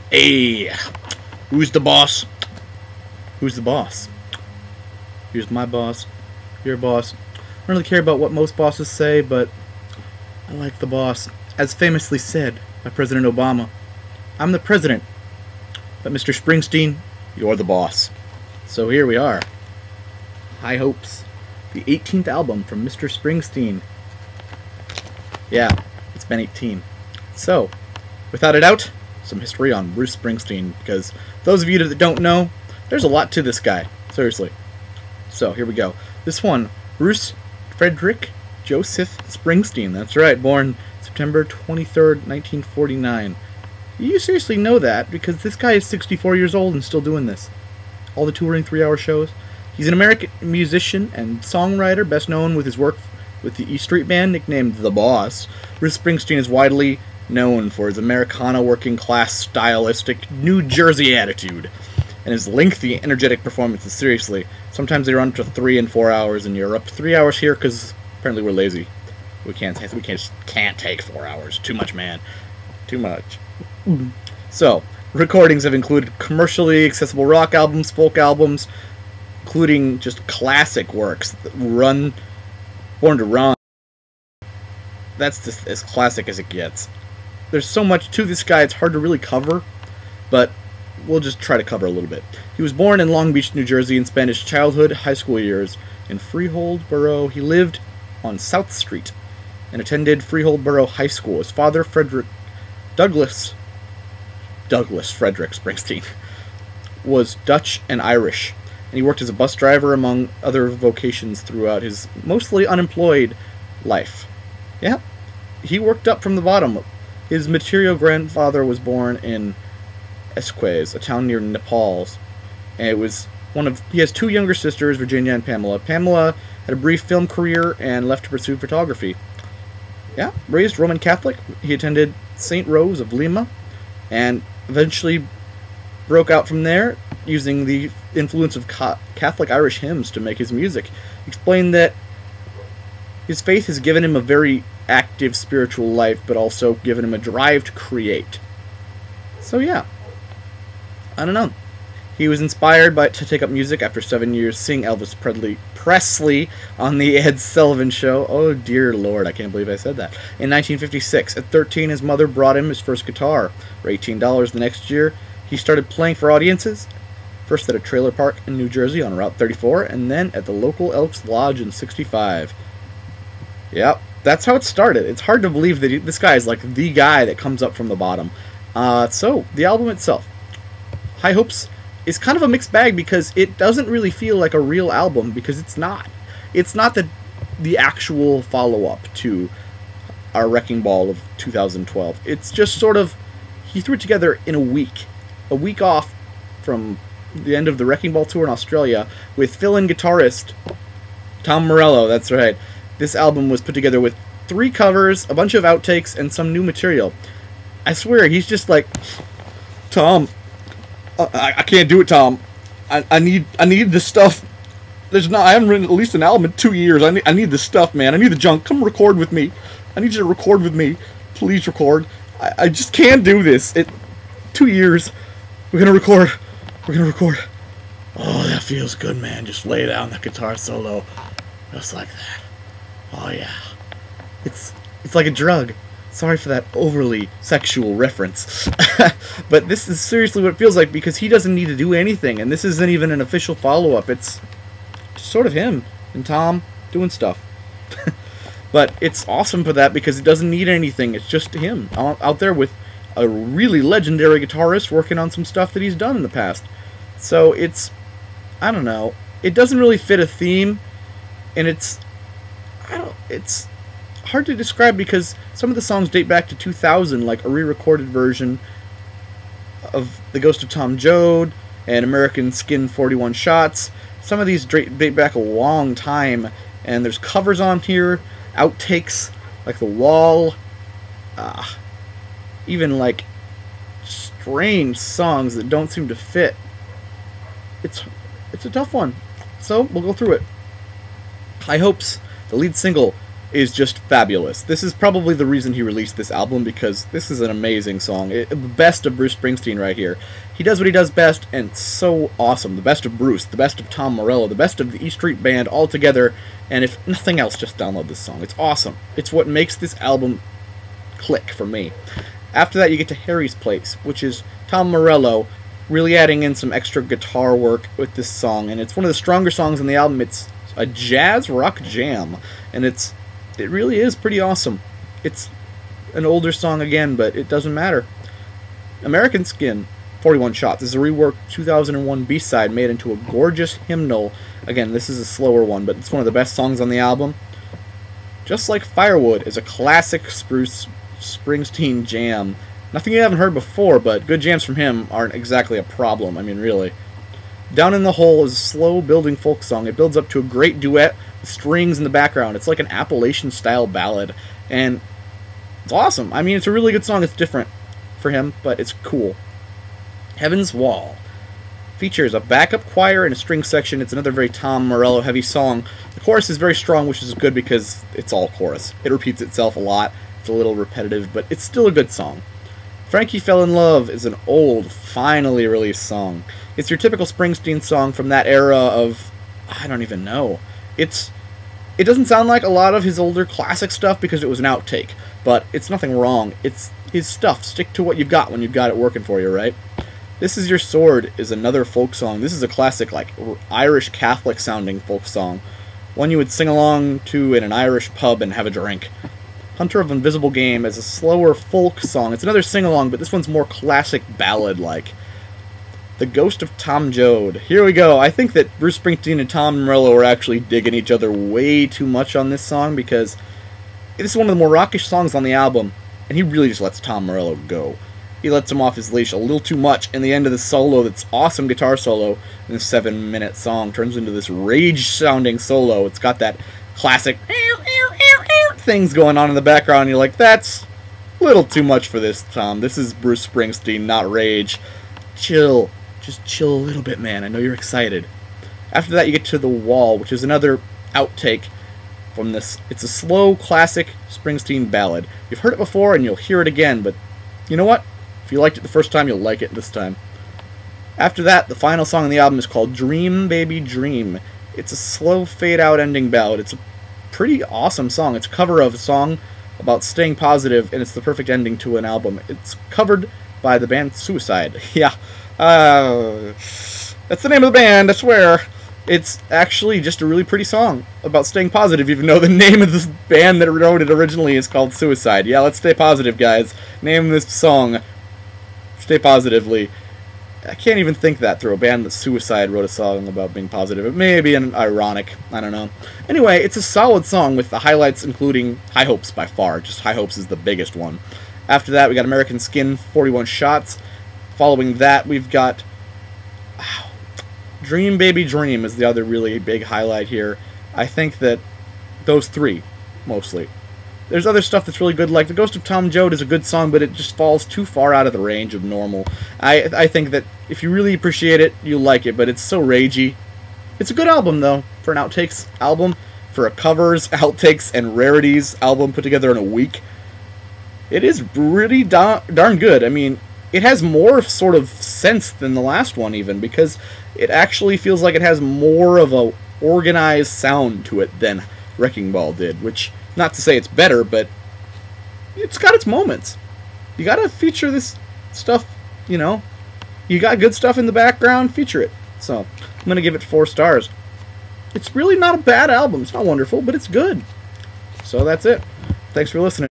Hey, who's the boss? Who's the boss? Here's my boss. Your boss. I don't really care about what most bosses say, but I like the boss. As famously said by President Obama, I'm the president, but Mr. Springsteen, you're the boss. So here we are. High Hopes, the 18th album from Mr. Springsteen. Yeah, it's been 18. So, without a doubt, some history on Bruce Springsteen, because those of you that don't know, there's a lot to this guy. Seriously. So, here we go. This one, Bruce Frederick Joseph Springsteen. That's right, born September 23rd, 1949. You seriously know that, because this guy is 64 years old and still doing this. All the touring 3-hour shows. He's an American musician and songwriter, best known with his work with the E Street Band, nicknamed The Boss. Bruce Springsteen is widely known for his Americana working-class stylistic New Jersey attitude and his lengthy, energetic performances. Seriously, sometimes they run to 3 and 4 hours in Europe. 3 hours here because apparently we're lazy. We can't take 4 hours. Too much, man. Too much. So, recordings have included commercially accessible rock albums, folk albums, including just classic works. Born to Run. That's just as classic as it gets. There's so much to this guy, it's hard to really cover, but we'll just try to cover a little bit. He was born in Long Beach, New Jersey, and spent his childhood, high school years in Freehold Borough. He lived on South Street and attended Freehold Borough High School. His father, Douglas Frederick Springsteen, was Dutch and Irish, and he worked as a bus driver among other vocations throughout his mostly unemployed life. Yeah, he worked up from the bottom. His material grandfather was born in Esquez, a town near Naples, and it was he has 2 younger sisters, Virginia and Pamela. Pamela had a brief film career and left to pursue photography. Yeah, raised Roman Catholic, he attended St. Rose of Lima, and eventually broke out from there, using the influence of Catholic Irish hymns to make his music. He explained that his faith has given him a very active spiritual life, but also given him a drive to create. So yeah, I don't know. He was inspired to take up music after 7 years seeing Elvis Presley on the Ed Sullivan Show. Oh dear Lord, I can't believe I said that. In 1956, at 13, his mother brought him his first guitar. For $18 the next year, he started playing for audiences, first at a trailer park in New Jersey on Route 34, and then at the local Elks Lodge in 65. Yep, that's how it started. It's hard to believe that this guy is like the guy that comes up from the bottom. So, the album itself, High Hopes, is kind of a mixed bag because it doesn't really feel like a real album, because it's not. It's not the actual follow-up to our Wrecking Ball of 2012. It's just sort of, he threw it together in a week off from the end of the Wrecking Ball tour in Australia, with fill-in guitarist Tom Morello. That's right. This album was put together with 3 covers, a bunch of outtakes, and some new material. I swear, he's just like, Tom, I can't do it, Tom. I need this stuff. I haven't written at least an album in 2 years. I need this stuff, man. I need the junk. Come record with me. I need you to record with me. Please record. I just can't do this. 2 years. We're gonna record. Oh, that feels good, man. Just lay down that guitar solo, just like that. Oh yeah. It's like a drug. Sorry for that overly sexual reference. But this is seriously what it feels like, because he doesn't need to do anything, and this isn't even an official follow-up. It's sort of him and Tom doing stuff. But it's awesome for that, because it doesn't need anything. It's just him out there with a really legendary guitarist working on some stuff that he's done in the past. So it's, I don't know, it doesn't really fit a theme, and it's hard to describe, because some of the songs date back to 2000, like a re-recorded version of The Ghost of Tom Joad and American Skin 41 Shots. Some of these date back a long time, and there's covers on here, outtakes like The Wall, even like strange songs that don't seem to fit. It's a tough one, so we'll go through it. High Hopes, the lead single, is just fabulous. This is probably the reason he released this album, because this is an amazing song. The best of Bruce Springsteen right here. He does what he does best, and it's so awesome. The best of Bruce, the best of Tom Morello, the best of the E Street Band all together, and if nothing else, just download this song. It's awesome. It's what makes this album click for me. After that, you get to Harry's Place, which is Tom Morello really adding in some extra guitar work with this song, and it's one of the stronger songs on the album. It's a jazz rock jam, and it really is pretty awesome. It's an older song again, but it doesn't matter. American Skin, 41 Shots, is a reworked 2001 B-side made into a gorgeous hymnal. Again, this is a slower one, but it's one of the best songs on the album. Just Like Firewood is a classic Bruce Springsteen jam. Nothing you haven't heard before, but good jams from him aren't exactly a problem. I mean, really. Down in the Hole is a slow building folk song. It builds up to a great duet with strings in the background. It's like an Appalachian-style ballad, and it's awesome. I mean, it's a really good song. It's different for him, but it's cool. Heaven's Wall features a backup choir and a string section. It's another very Tom Morello heavy song. The chorus is very strong, which is good because it's all chorus. It repeats itself a lot. It's a little repetitive, but it's still a good song. Frankie Fell in Love is an old, finally released song. It's your typical Springsteen song from that era of, I don't even know. It doesn't sound like a lot of his older classic stuff because it was an outtake, but it's nothing wrong. It's his stuff. Stick to what you've got when you've got it working for you, right? This Is Your Sword is another folk song. This is a classic, like, Irish Catholic sounding folk song. One you would sing along to in an Irish pub and have a drink. Hunter of Invisible Game is a slower folk song. It's another sing-along, but this one's more classic ballad-like. The Ghost of Tom Joad. Here we go. I think that Bruce Springsteen and Tom Morello are actually digging each other way too much on this song, because this is one of the more rockish songs on the album, and he really just lets Tom Morello go. He lets him off his leash a little too much, and the end of the solo, that's awesome guitar solo, in this 7-minute song, turns into this rage-sounding solo. It's got that classic things going on in the background, and you're like, that's a little too much for this, Tom. This is Bruce Springsteen, not Rage. Chill. Just chill a little bit, man. I know you're excited. After that, you get to The Wall, which is another outtake from this. It's a slow, classic Springsteen ballad. You've heard it before, and you'll hear it again, but you know what? If you liked it the first time, you'll like it this time. After that, the final song on the album is called Dream Baby Dream. It's a slow, fade-out ending ballad. It's a pretty awesome song. It's a cover of a song about staying positive, and it's the perfect ending to an album. It's covered by the band Suicide. Yeah, that's the name of the band, I swear. It's actually just a really pretty song about staying positive, even though the name of this band that wrote it originally is called Suicide. Yeah, let's stay positive, guys. Name this song Stay Positively. I can't even think that through a band that Suicide wrote a song about being positive. It may be an ironic. I don't know. Anyway, it's a solid song with the highlights including High Hopes by far. Just High Hopes is the biggest one. After that, we got American Skin, 41 Shots. Following that, we've got Dream Baby Dream is the other really big highlight here. I think that those three, mostly. There's other stuff that's really good, like The Ghost of Tom Joad is a good song, but it just falls too far out of the range of normal. I think that if you really appreciate it, you'll like it, but it's so ragey. It's a good album, though, for an outtakes album, for a covers, outtakes, and rarities album put together in a week. It is really darn good. I mean, it has more sort of sense than the last one, even, because it actually feels like it has more of a organized sound to it than Wrecking Ball did, which, not to say it's better, but it's got its moments. You gotta feature this stuff, you know. You got good stuff in the background, feature it. So, I'm gonna give it 4 stars. It's really not a bad album. It's not wonderful, but it's good. So that's it. Thanks for listening.